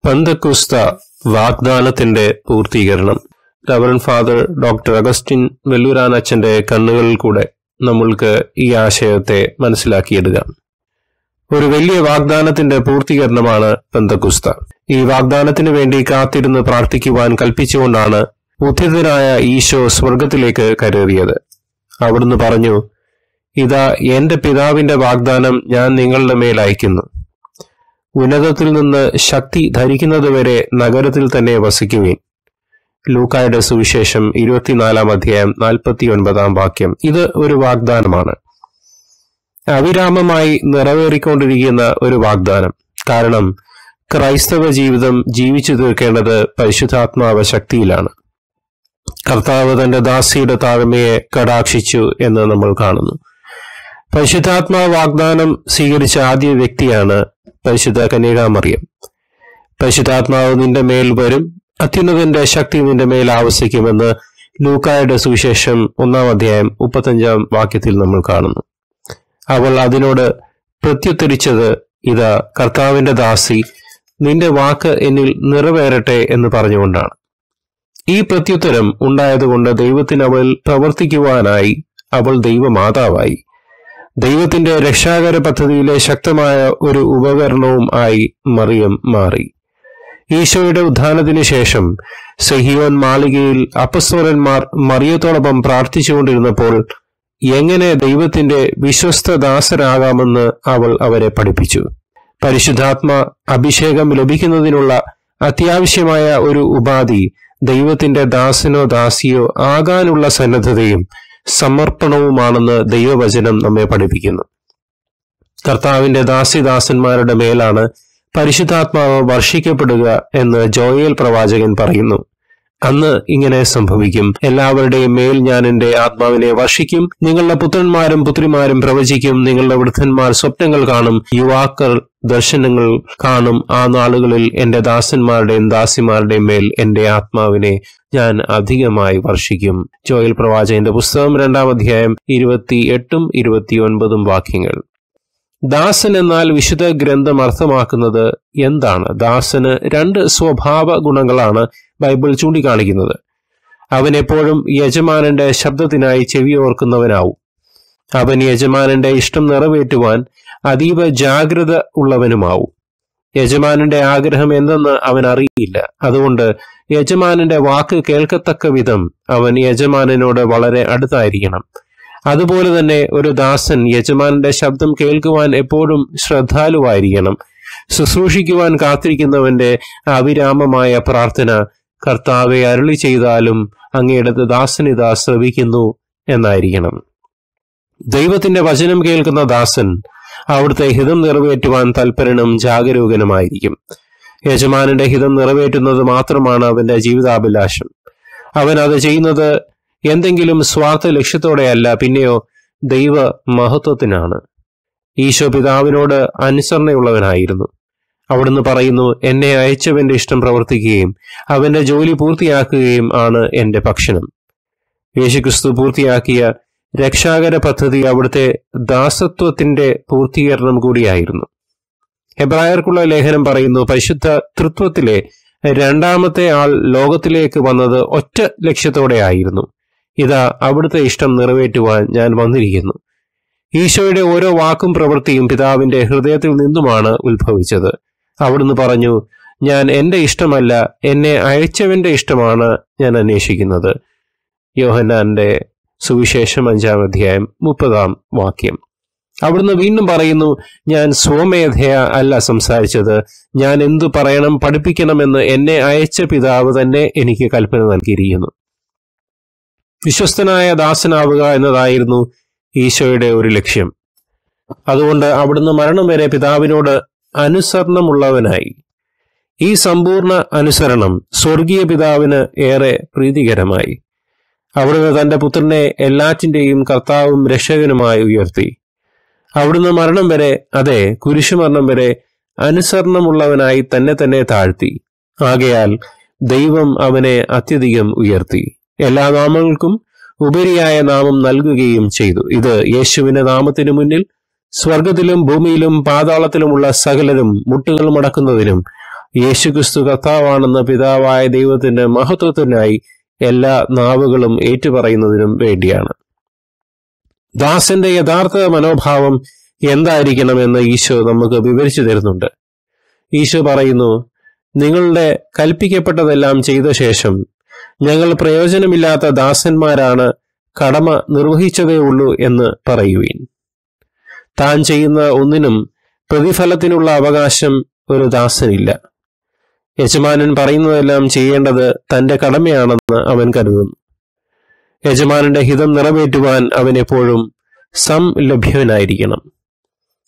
പെന്തക്കോസ്ത വാഗ്ദാനത്തിന്റെ പൂർത്തീകരണം. Reverend father doctor Augustine വെല്ലൂരാനച്ചന്റെ കണ്ണുകളിൽ കൂടെ നമ്മൾക്ക് ഈ ആശയത്തെ മനസ്സിലാക്കിയെടുക്കാം. ഒരു വലിയ വാഗ്ദാനത്തിന്റെ പൂർത്തീകരണമാണ് പെന്തക്കോസ്ത. ഈ വാഗ്ദാനത്തിനു വേണ്ടി കാത്തിരുന്ന് പ്രാർത്ഥിക്കുവാൻ കൽപ്പിച്ചുകൊണ്ടാണ് ഉത്ഥിതനായ ഈശോ സ്വർഗത്തിലേക്ക് കയറിയത്. അവിടുന്ന് പറഞ്ഞു, ഇതാ എന്റെ പിതാവിന്റെ വാഗ്ദാനം ഞാൻ നിങ്ങളുടെ മേൽ അയക്കുന്നു. ഉന്നതത്തിൽ നിന്ന് ശക്തി ധരിക്കുന്നതുവരെ നഗരത്തിൽ തന്നെ വസിക്കുവിൻ. ലൂക്കായുടെ സുവിശേഷം 24:49 ഇത് ഒരു വാഗ്ദാനമാണ്. അവിരാമമായി നിറവേറിക്കൊണ്ടിരിക്കുന്ന ഒരു വാഗ്ദാനം. കാരണം ക്രൈസ്തവ ജീവിതം ജീവിച്ചു തീർക്കേണ്ടത് പരിശുദ്ധാത്മാവ് ശക്തിയിലാണ്. കർത്താവ് തന്റെ ദാസിയുടെ താഴ്മയെ കടാക്ഷിച്ചു എന്ന് നമ്മൾ കാണുന്നു. പരിശുദ്ധാത്മാവ് വാഗ്ദാനം സ്വീകരിച്ച ആദ്യ വ്യക്തിയാണ് പരിശുദ്ധ കന്യകാമറിയം. പരിശുദ്ധാത്മാവ് നിന്റെ മേൽ വരും, അത്യുന്നതന്റെ ശക്തി നിന്റെ മേൽ ആവസിക്കുമെന്ന് ലൂക്കായുടെ സുവിശേഷം 1:35 നമ്മൾ കാണുന്നു. അവൾ അതിനോട് പ്രത്യുത്തരിച്ചത്, ഇതാ കർത്താവിന്റെ ദാസി, നിന്റെ വാക്ക് എന്നിൽ നിറവേറട്ടെ എന്ന് പറഞ്ഞുകൊണ്ടാണ്. ഈ പ്രത്യുത്തരം ഉണ്ടായതുകൊണ്ട് ദൈവത്തിന് അവൾ പ്രവർത്തിക്കുവാനായി അവൾ ദൈവമാതാവായി. ദൈവത്തിന്റെ രക്ഷാകര പദ്ധതിയിലെ ശക്തമായ ഒരു ഉപകരണവും ആയി മറിയം മാറി. ഈശോയുടെ ഉത്ഥാനത്തിന് ശേഷം സെഹിയോൻ മാളികയിൽ അപ്പസ്തോലന്മാർ മറിയത്തോടൊപ്പം പ്രാർത്ഥിച്ചുകൊണ്ടിരുന്നപ്പോൾ എങ്ങനെ ദൈവത്തിന്റെ വിശ്വസ്ത ദാസരാകാമെന്ന് അവൾ അവരെ പഠിപ്പിച്ചു. പരിശുദ്ധാത്മ അഭിഷേകം ലഭിക്കുന്നതിനുള്ള അത്യാവശ്യമായ ഒരു ഉപാധി ദൈവത്തിന്റെ ദാസനോ ദാസിയോ ആകാനുള്ള സന്നദ്ധതയും സമർപ്പണവുമാണെന്ന് ദൈവവചനം നമ്മെ പഠിപ്പിക്കുന്നു. കർത്താവിന്റെ ദാസിദാസന്മാരുടെ മേലാണ് പരിശുദ്ധാത്മാവ് വർഷിക്കപ്പെടുക എന്ന് ജോയേൽ പ്രവാചകൻ പറയുന്നു. അന്ന് ഇങ്ങനെ സംഭവിക്കും, എല്ലാവരുടെയും മേൽ ഞാൻ എന്റെ ആത്മാവിനെ വർഷിക്കും. നിങ്ങളുടെ പുത്രന്മാരും പുത്രിമാരും പ്രവചിക്കും, നിങ്ങളുടെ വൃദ്ധന്മാർ സ്വപ്നങ്ങൾ കാണും, യുവാക്കൾ ദർശനങ്ങൾ കാണും. ആ നാളുകളിൽ എന്റെ ദാസന്മാരുടെയും ദാസിമാരുടെയും മേൽ എന്റെ ആത്മാവിനെ ഞാൻ അധികമായി വർഷിക്കും. ജോയേൽ പ്രവാചകന്റെ പുസ്തകം 2:28-29 ദാസൻ എന്നാൽ വിശുദ്ധ ഗ്രന്ഥം അർത്ഥമാക്കുന്നത് എന്താണ്? ദാസന് 2 സ്വഭാവ ഗുണങ്ങളാണ് ബൈബിൾ ചൂണ്ടിക്കാണിക്കുന്നത്. അവൻ എപ്പോഴും യജമാനന്റെ ശബ്ദത്തിനായി ചെവിയോർക്കുന്നവനാവും. അവൻ യജമാനന്റെ ഇഷ്ടം നിറവേറ്റുവാൻ അതീവ ജാഗ്രത ഉള്ളവനുമാവും. യജമാനന്റെ ആഗ്രഹം എന്തെന്ന് അവൻ അറിയില്ല. അതുകൊണ്ട് യജമാനന്റെ വാക്ക് കേൾക്കത്തക്ക വിധം അവൻ യജമാനനോട് വളരെ അടുത്തായിരിക്കണം. അതുപോലെ തന്നെ ഒരു ദാസൻ യജമാനന്റെ ശബ്ദം കേൾക്കുവാൻ എപ്പോഴും ശ്രദ്ധാലുവായിരിക്കണം. ശുശ്രൂഷിക്കുവാൻ കാത്തിരിക്കുന്നവന്റെ അവിരാമമായ പ്രാർത്ഥന, കർത്താവെ അരുളി ചെയ്താലും അങ്ങയുടെ ദാസനിതാ ശ്രവിക്കുന്നു എന്നായിരിക്കണം. ദൈവത്തിന്റെ വചനം കേൾക്കുന്ന ദാസൻ അവിടുത്തെ ഹിതം നിറവേറ്റുവാൻ തൽപരനും ജാഗരൂകനുമായിരിക്കും. യജമാനന്റെ ഹിതം നിറവേറ്റുന്നത് മാത്രമാണ് അവന്റെ ജീവിതാഭിലാഷം. അവൻ അത് ചെയ്യുന്നത് എന്തെങ്കിലും സ്വാർത്ഥ ലക്ഷ്യത്തോടെയല്ല, പിന്നെയോ ദൈവ മഹത്വത്തിനാണ്. ഈശോ പിതാവിനോട് അനുസരണയുള്ളവനായിരുന്നു. അവിടുന്ന് പറയുന്നു, എന്നെ അയച്ചവന്റെ ഇഷ്ടം പ്രവർത്തിക്കുകയും അവന്റെ ജോലി പൂർത്തിയാക്കുകയും ആണ് എന്റെ ഭക്ഷണം. യേശുക്രിസ്തു പൂർത്തിയാക്കിയ രക്ഷാകര പദ്ധതി അവിടുത്തെ ദാസത്വത്തിന്റെ പൂർത്തീകരണം കൂടിയായിരുന്നു. ഹെബ്രായർക്കുള്ള ലേഖനം പറയുന്നു, പരിശുദ്ധ തൃത്വത്തിലെ 2ാമത്തെ ആൾ ലോകത്തിലേക്ക് വന്നത് ഒറ്റ ലക്ഷ്യത്തോടെ ആയിരുന്നു. ഇതാ അവിടുത്തെ ഇഷ്ടം നിറവേറ്റുവാൻ ഞാൻ വന്നിരിക്കുന്നു. ഈശോയുടെ ഓരോ വാക്കും പ്രവൃത്തിയും പിതാവിന്റെ ഹൃദയത്തിൽ നിന്നുമാണ് ഉത്ഭവിച്ചത്. അവിടുന്ന് പറഞ്ഞു, ഞാൻ എന്റെ ഇഷ്ടമല്ല, എന്നെ അയച്ചവന്റെ ഇഷ്ടമാണ് ഞാൻ അന്വേഷിക്കുന്നത്. യോഹന്നാന്റെ സുവിശേഷം 5:30 അവിടുന്ന് വീണ്ടും പറയുന്നു, ഞാൻ സ്വമേധയാ അല്ല സംസാരിച്ചത്, ഞാൻ എന്തു പറയണം പഠിപ്പിക്കണമെന്ന് എന്നെ അയച്ച പിതാവ് തന്നെ എനിക്ക് കൽപ്പന നൽകിയിരിക്കുന്നു. വിശ്വസ്തനായ ദാസനാവുക എന്നതായിരുന്നു ഈശോയുടെ ഒരു ലക്ഷ്യം. അതുകൊണ്ട് അവിടുന്ന് മരണം വരെ പിതാവിനോട് അനുസരണമുള്ളവനായി. ഈ സമ്പൂർണ്ണ അനുസരണം സ്വർഗീയ പിതാവിന് ഏറെ പ്രീതികരമായി. അവിടുന്ന് തന്റെ പുത്രനെ എല്ലാറ്റിന്റെയും കർത്താവും രക്ഷകനുമായി ഉയർത്തി. അവിടുന്ന് മരണം വരെ, അതെ കുരിശുമരണം വരെ അനുസരണമുള്ളവനായി തന്നെ താഴ്ത്തി. ആകയാൽ ദൈവം അവനെ അത്യധികം ഉയർത്തി, എല്ലാ നാമങ്ങൾക്കും ഉപരിയായ നാമം നൽകുകയും ചെയ്തു. ഇത് യേശുവിന്റെ നാമത്തിനു മുന്നിൽ സ്വർഗത്തിലും ഭൂമിയിലും പാതാളത്തിലുമുള്ള സകലരും മുട്ടുകൾ മടക്കുന്നതിനും യേശുക്രിസ്തു കർത്താവാണെന്ന പിതാവായ ദൈവത്തിന്റെ മഹത്വത്തിനായി എല്ലാ നാവുകളും ഏറ്റുപറയുന്നതിനും വേണ്ടിയാണ്. ദാസന്റെ യഥാർത്ഥ മനോഭാവം എന്തായിരിക്കണമെന്ന് ഈശോ നമുക്ക് വിവരിച്ചു തരുന്നുണ്ട്. ഈശോ പറയുന്നു, നിങ്ങളുടെ കൽപ്പിക്കപ്പെട്ടതെല്ലാം ചെയ്ത ശേഷം ഞങ്ങൾ പ്രയോജനമില്ലാത്ത ദാസന്മാരാണ്, കടമ നിർവഹിച്ചതേ ഉള്ളൂ എന്ന് പറയുവീൻ. താൻ ചെയ്യുന്ന ഒന്നിനും പ്രതിഫലത്തിനുള്ള അവകാശം ഒരു ദാസനില്ല. യജമാനൻ പറയുന്നതെല്ലാം ചെയ്യേണ്ടത് തന്റെ കടമയാണെന്ന് അവൻ കരുതുന്നു. യജമാനന്റെ ഹിതം നിറവേറ്റുവാൻ അവൻ എപ്പോഴും സംലഭ്യനായിരിക്കണം.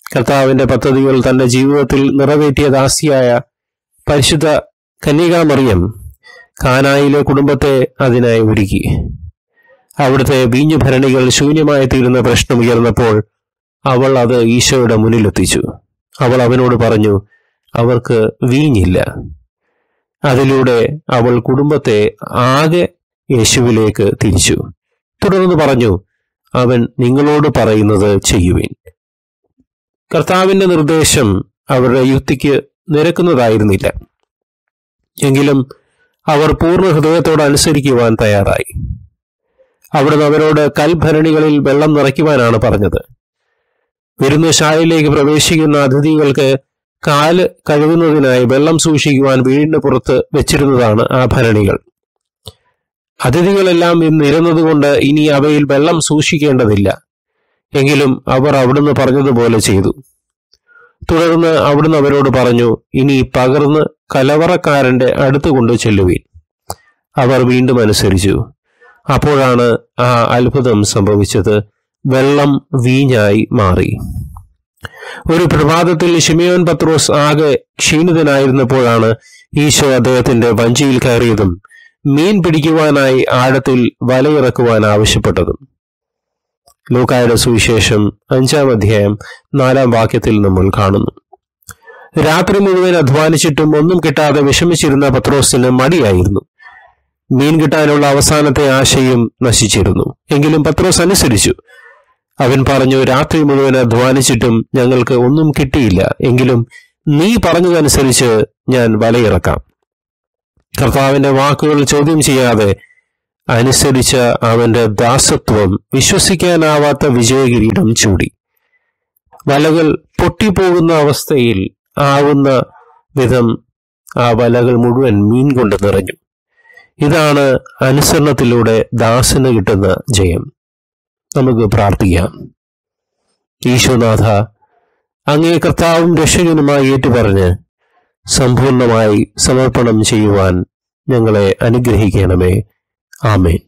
കർത്താവിന്റെ പദ്ധതികൾ തന്റെ ജീവിതത്തിൽ നിറവേറ്റിയ ദാസിയായ പരിശുദ്ധ കന്യകാമറിയം കാനായിലെ കുടുംബത്തെ അതിനായി ഒരുക്കി. അവിടുത്തെ വീഞ്ഞു ഭരണികൾ ശൂന്യമായി തീരുന്ന പ്രശ്നം ഉയർന്നപ്പോൾ അവൾ അത് ഈശോയുടെ മുന്നിലെത്തിച്ചു. അവൾ അവനോട് പറഞ്ഞു, അവർക്ക് വീഞ്ഞില്ല. അതിലൂടെ അവൾ കുടുംബത്തെ ആകെ യേശുവിലേക്ക് തിരിച്ചു. തുടർന്ന് പറഞ്ഞു, അവൻ നിങ്ങളോട് പറയുന്നത് ചെയ്യുവിൻ. കർത്താവിന്റെ നിർദ്ദേശം അവരുടെ യുക്തിക്ക് നിരക്കുന്നതായിരുന്നില്ല. എങ്കിലും അവർ പൂർണ്ണ ഹൃദയത്തോടെ അനുസരിക്കുവാൻ തയ്യാറായി. അവിടുന്ന് അവരോട് കൽഭരണികളിൽ വെള്ളം നിറയ്ക്കുവാനാണ് പറഞ്ഞത്. വിരുന്നുശാലയിലേക്ക് പ്രവേശിക്കുന്ന അതിഥികൾക്ക് കാല് കഴുകുന്നതിനായി വെള്ളം സൂക്ഷിക്കുവാൻ വീടിന് പുറത്ത് വെച്ചിരുന്നതാണ് ആ ഭരണികൾ. അതിഥികളെല്ലാം ഇന്നിരുന്നതുകൊണ്ട് ഇനി അവയിൽ വെള്ളം സൂക്ഷിക്കേണ്ടതില്ല. എങ്കിലും അവർ അവിടുന്ന് പറഞ്ഞതുപോലെ ചെയ്തു. തുടർന്ന് അവിടുന്ന് അവരോട് പറഞ്ഞു, ഇനി പകർന്ന് കലവറക്കാരന്റെ അടുത്ത് കൊണ്ടു ചെല്ലുവീൻ. അവർ വീണ്ടും അനുസരിച്ചു. അപ്പോഴാണ് ആ അത്ഭുതം സംഭവിച്ചത്. വെള്ളം വീഞ്ഞായി മാറി. ഒരു പ്രഭാതത്തിൽ ശിമയോൻ പത്രോസ് ആകെ ക്ഷീണിതനായിരുന്നപ്പോഴാണ് ഈശോ അദ്ദേഹത്തിന്റെ വഞ്ചിയിൽ കയറിയതും മീൻ പിടിക്കുവാനായി ആഴത്തിൽ വലയിറക്കുവാൻ ആവശ്യപ്പെട്ടതും. ലൂക്കായുടെ സുവിശേഷം 5-ാം അധ്യായം 4-ാം വാക്യത്തിൽ നമ്മൾ കാണുന്നു. രാത്രി മുഴുവൻ അധ്വാനിച്ചിട്ടും ഒന്നും കിട്ടാതെ വിഷമിച്ചിരുന്ന പത്രോസിന് മടിയായിരുന്നു. മീൻ കിട്ടാനുള്ള അവസാനത്തെ ആശയും നശിച്ചിരുന്നു. എങ്കിലും പത്രോസ് അനുസരിച്ചു. അവൻ പറഞ്ഞു, രാത്രി മുഴുവൻ അധ്വാനിച്ചിട്ടും ഞങ്ങൾക്ക് ഒന്നും കിട്ടിയില്ല. എങ്കിലും നീ പറഞ്ഞതനുസരിച്ച് ഞാൻ വലയിറക്കാം. കർത്താവിന്റെ വാക്കുകൾ ചോദ്യം ചെയ്യാതെ അനുസരിച്ച അവന്റെ ദാസത്വം വിശ്വസിക്കാനാവാത്ത വിജയകിരീടം ചൂടി. വലകൾ പൊട്ടിപ്പോകുന്ന അവസ്ഥയിൽ ആവുന്ന വിധം ആ വലകൾ മുഴുവൻ മീൻ കൊണ്ട് നിറഞ്ഞു. ഇതാണ് അനുസരണത്തിലൂടെ ദാസന് കിട്ടുന്ന ജയം. നമുക്ക് പ്രാർത്ഥിക്കാം. ഈശോനാഥ, അങ്ങേ കർത്താവും രക്ഷകനുമായി ഏറ്റുപറഞ്ഞ് സമ്പൂർണമായി സമർപ്പണം ചെയ്യുവാൻ ഞങ്ങളെ അനുഗ്രഹിക്കണമേ. ആമേൻ.